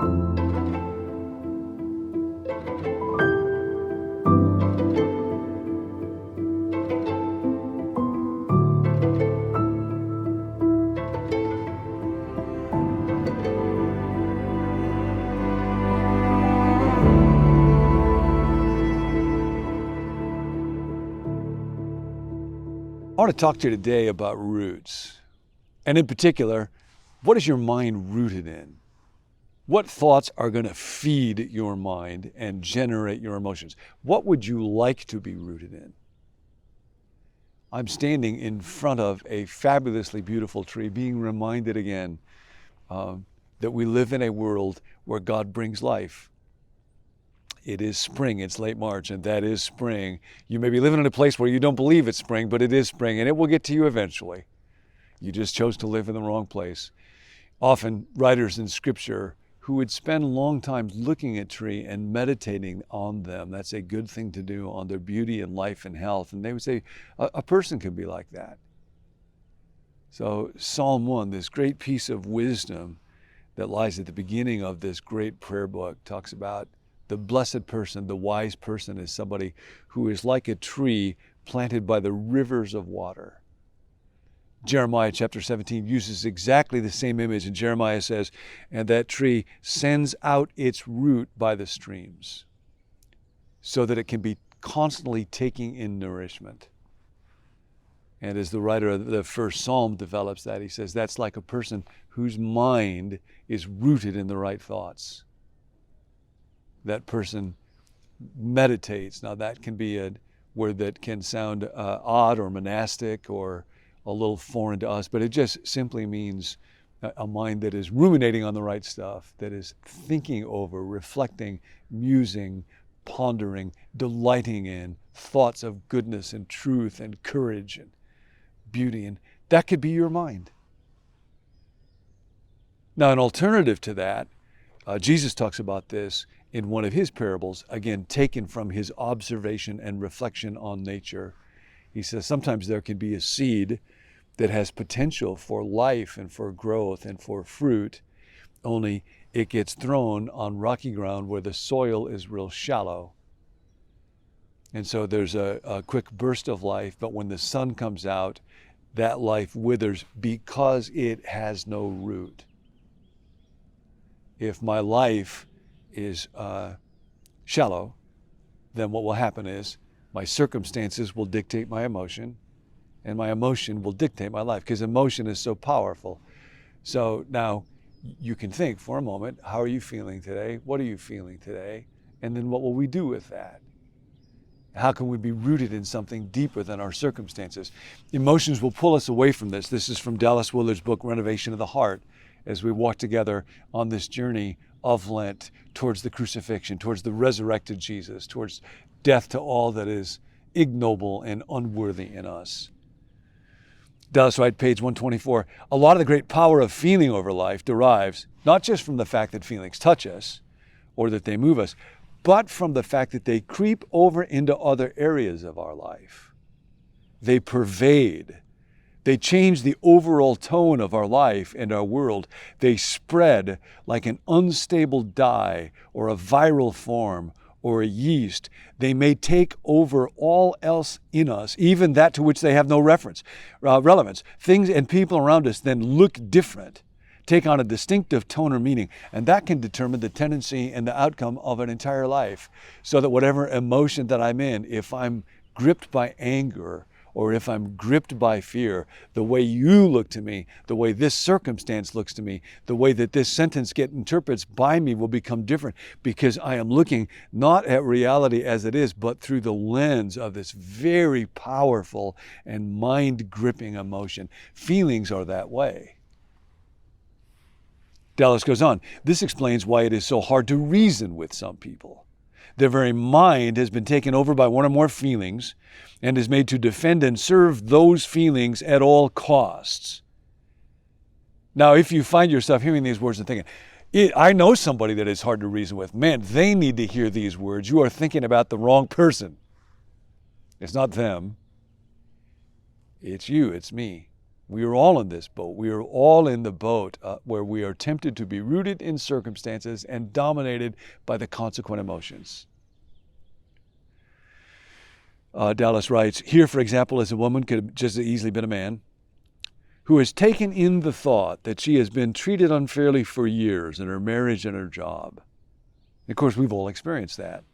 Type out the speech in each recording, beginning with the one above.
I want to talk to you today about roots. And in particular, what is your mind rooted in? What thoughts are going to feed your mind and generate your emotions? What would you like to be rooted in? I'm standing in front of a fabulously beautiful tree, being reminded again that we live in a world where God brings life. It is spring, it's late March, and that is spring. You may be living in a place where you don't believe it's spring, but it is spring, and it will get to you eventually. You just chose to live in the wrong place. Often, writers in Scripture who would spend long time looking at tree and meditating on them, that's a good thing to do, on their beauty and life and health. And they would say, a person can be like that. So Psalm 1, this great piece of wisdom that lies at the beginning of this great prayer book, talks about the blessed person, the wise person, is somebody who is like a tree planted by the rivers of water. Jeremiah chapter 17 uses exactly the same image, and Jeremiah says, and that tree sends out its root by the streams so that it can be constantly taking in nourishment. And as the writer of the first Psalm develops that, he says that's like a person whose mind is rooted in the right thoughts. That person meditates. Now that can be a word that can sound odd or monastic or a little foreign to us, but it just simply means a mind that is ruminating on the right stuff, that is thinking over, reflecting, musing, pondering, delighting in thoughts of goodness and truth and courage and beauty. And that could be your mind. Now, an alternative to that, Jesus talks about this in one of his parables, again, taken from his observation and reflection on nature. He says sometimes there can be a seed that has potential for life and for growth and for fruit, only it gets thrown on rocky ground where the soil is real shallow. And so there's a quick burst of life, but when the sun comes out, that life withers because it has no root. If my life is shallow, then what will happen is my circumstances will dictate my emotion, and my emotion will dictate my life, because emotion is so powerful. So now you can think for a moment, how are you feeling today? What are you feeling today? And then what will we do with that? How can we be rooted in something deeper than our circumstances? Emotions will pull us away from this. This is from Dallas Willard's book, Renovation of the Heart, as we walk together on this journey of Lent towards the crucifixion, towards the resurrected Jesus, towards death to all that is ignoble and unworthy in us. Dallas Wright, page 124. A lot of the great power of feeling over life derives not just from the fact that feelings touch us or that they move us, but from the fact that they creep over into other areas of our life. They pervade. They change the overall tone of our life and our world. They spread like an unstable dye or a viral form or a yeast. They may take over all else in us, even that to which they have no relevance. Things and people around us then look different, take on a distinctive tone or meaning, and that can determine the tendency and the outcome of an entire life. So that whatever emotion that I'm in, if I'm gripped by anger, or if I'm gripped by fear, the way you look to me, the way this circumstance looks to me, the way that this sentence gets interpreted by me will become different, because I am looking not at reality as it is, but through the lens of this very powerful and mind-gripping emotion. Feelings are that way. Dallas goes on, this explains why it is so hard to reason with some people. Their very mind has been taken over by one or more feelings and is made to defend and serve those feelings at all costs. Now, if you find yourself hearing these words and thinking, I know somebody that is hard to reason with. Man, they need to hear these words. You are thinking about the wrong person. It's not them. It's you. It's me. We are all in this boat. We are all in the boat where we are tempted to be rooted in circumstances and dominated by the consequent emotions. Dallas writes, here, for example, is a woman, could have just as easily been a man, who has taken in the thought that she has been treated unfairly for years in her marriage and her job. Of course, we've all experienced that.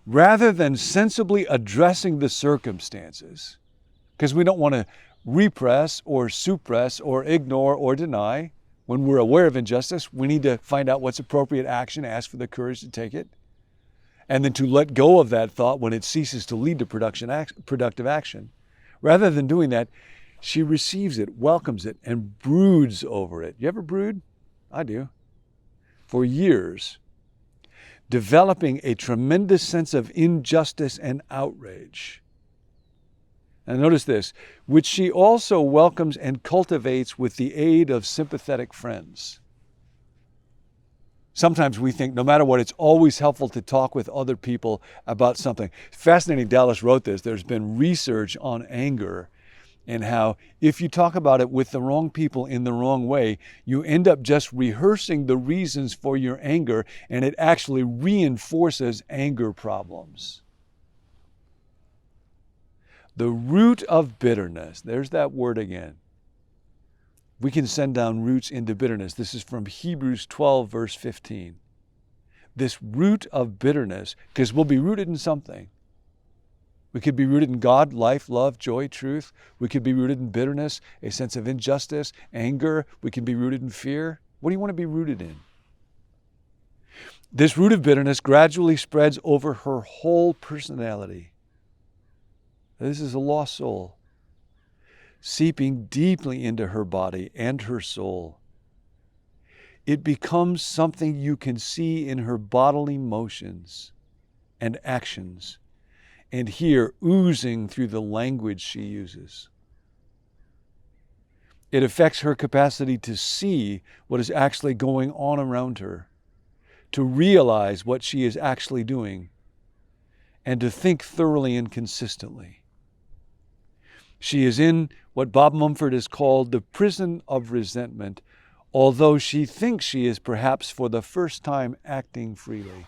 Rather than sensibly addressing the circumstances, because we don't want to repress or suppress or ignore or deny. When we're aware of injustice, we need to find out what's appropriate action, ask for the courage to take it, and then to let go of that thought when it ceases to lead to productive action. Rather than doing that, she receives it, welcomes it, and broods over it. You ever brood? I do. For years, developing a tremendous sense of injustice and outrage. And notice this, which she also welcomes and cultivates with the aid of sympathetic friends. Sometimes we think no matter what, it's always helpful to talk with other people about something. Fascinating, Dallas wrote this. There's been research on anger and how if you talk about it with the wrong people in the wrong way, you end up just rehearsing the reasons for your anger, and it actually reinforces anger problems. The root of bitterness, there's that word again. We can send down roots into bitterness. This is from Hebrews 12, verse 15. This root of bitterness, because we'll be rooted in something. We could be rooted in God, life, love, joy, truth. We could be rooted in bitterness, a sense of injustice, anger. We can be rooted in fear. What do you want to be rooted in? This root of bitterness gradually spreads over her whole personality. This is a lost soul, seeping deeply into her body and her soul. It becomes something you can see in her bodily motions and actions, and hear oozing through the language she uses. It affects her capacity to see what is actually going on around her, to realize what she is actually doing, and to think thoroughly and consistently. She is in what Bob Mumford has called the prison of resentment, although she thinks she is perhaps for the first time acting freely.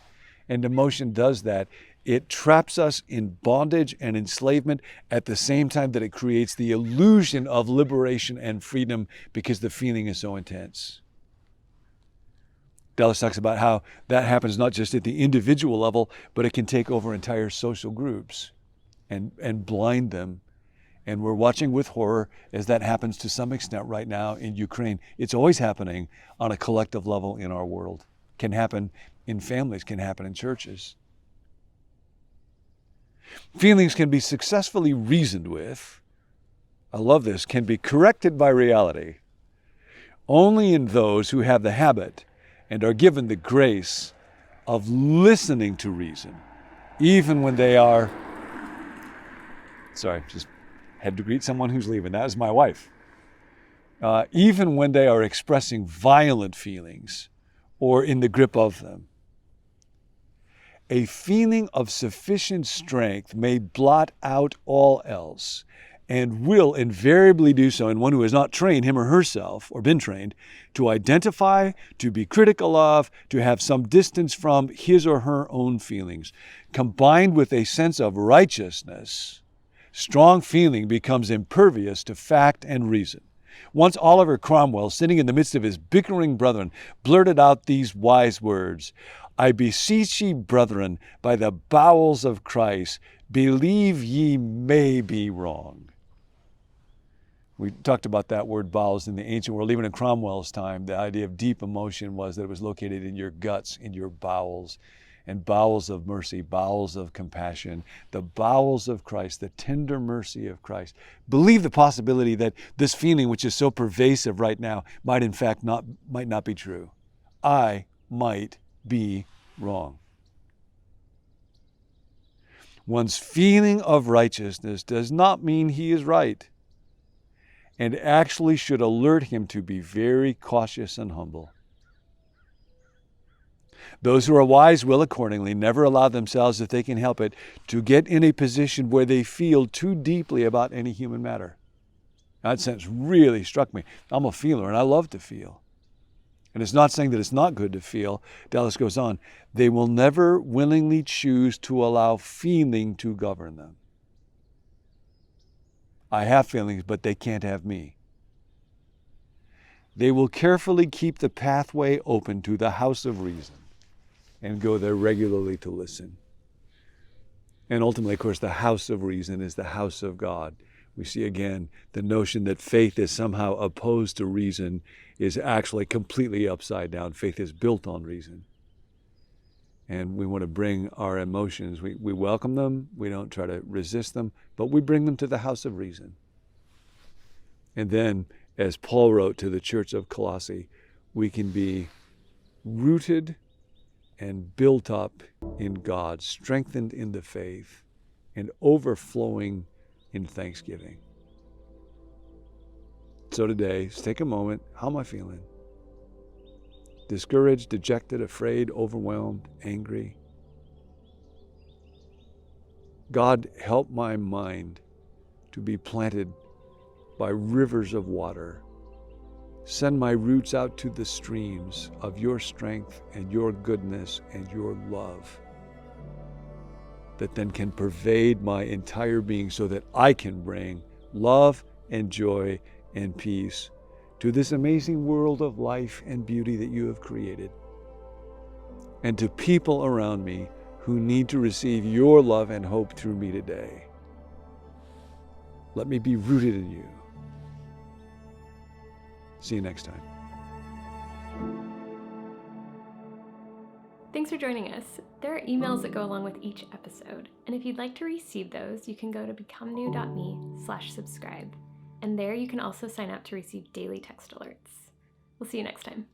And emotion does that. It traps us in bondage and enslavement at the same time that it creates the illusion of liberation and freedom because the feeling is so intense. Dallas talks about how that happens not just at the individual level, but it can take over entire social groups and blind them. And we're watching with horror as that happens to some extent right now in Ukraine. It's always happening on a collective level in our world. Can happen in families, can happen in churches. Feelings can be successfully reasoned with. I love this, can be corrected by reality only in those who have the habit and are given the grace of listening to reason, even when they are, just had to greet someone who's leaving. That was my wife. Even when they are expressing violent feelings or in the grip of them. A feeling of sufficient strength may blot out all else and will invariably do so in one who has not trained him or herself or been trained to identify, to be critical of, to have some distance from his or her own feelings. Combined with a sense of righteousness, strong feeling becomes impervious to fact and reason. Once Oliver Cromwell, sitting in the midst of his bickering brethren, blurted out these wise words, "I beseech ye, brethren, by the bowels of Christ, believe ye may be wrong." We talked about that word bowels in the ancient world. Even in Cromwell's time, the idea of deep emotion was that it was located in your guts, in your bowels. And bowels of mercy, bowels of compassion, the bowels of Christ, the tender mercy of Christ. Believe the possibility that this feeling, which is so pervasive right now, might not be true. I might be wrong. One's feeling of righteousness does not mean he is right, and actually should alert him to be very cautious and humble. Those who are wise will accordingly never allow themselves, if they can help it, to get in a position where they feel too deeply about any human matter. That sentence really struck me. I'm a feeler, and I love to feel. And it's not saying that it's not good to feel. Dallas goes on, they will never willingly choose to allow feeling to govern them. I have feelings, but they can't have me. They will carefully keep the pathway open to the house of reason and go there regularly to listen. And ultimately, of course, the house of reason is the house of God. We see again the notion that faith is somehow opposed to reason is actually completely upside down. Faith is built on reason. And we want to bring our emotions, we welcome them, we don't try to resist them, but we bring them to the house of reason. And then, as Paul wrote to the church of Colossae, we can be rooted and built up in God, strengthened in the faith, and overflowing in thanksgiving. So today, just take a moment. How am I feeling? Discouraged, dejected, afraid, overwhelmed, angry? God, help my mind to be planted by rivers of water. Send my roots out to the streams of your strength and your goodness and your love that then can pervade my entire being so that I can bring love and joy and peace to this amazing world of life and beauty that you have created, and to people around me who need to receive your love and hope through me today. Let me be rooted in you. See you next time. Thanks for joining us. There are emails that go along with each episode, and if you'd like to receive those, you can go to becomenew.me/subscribe, and there you can also sign up to receive daily text alerts. We'll see you next time.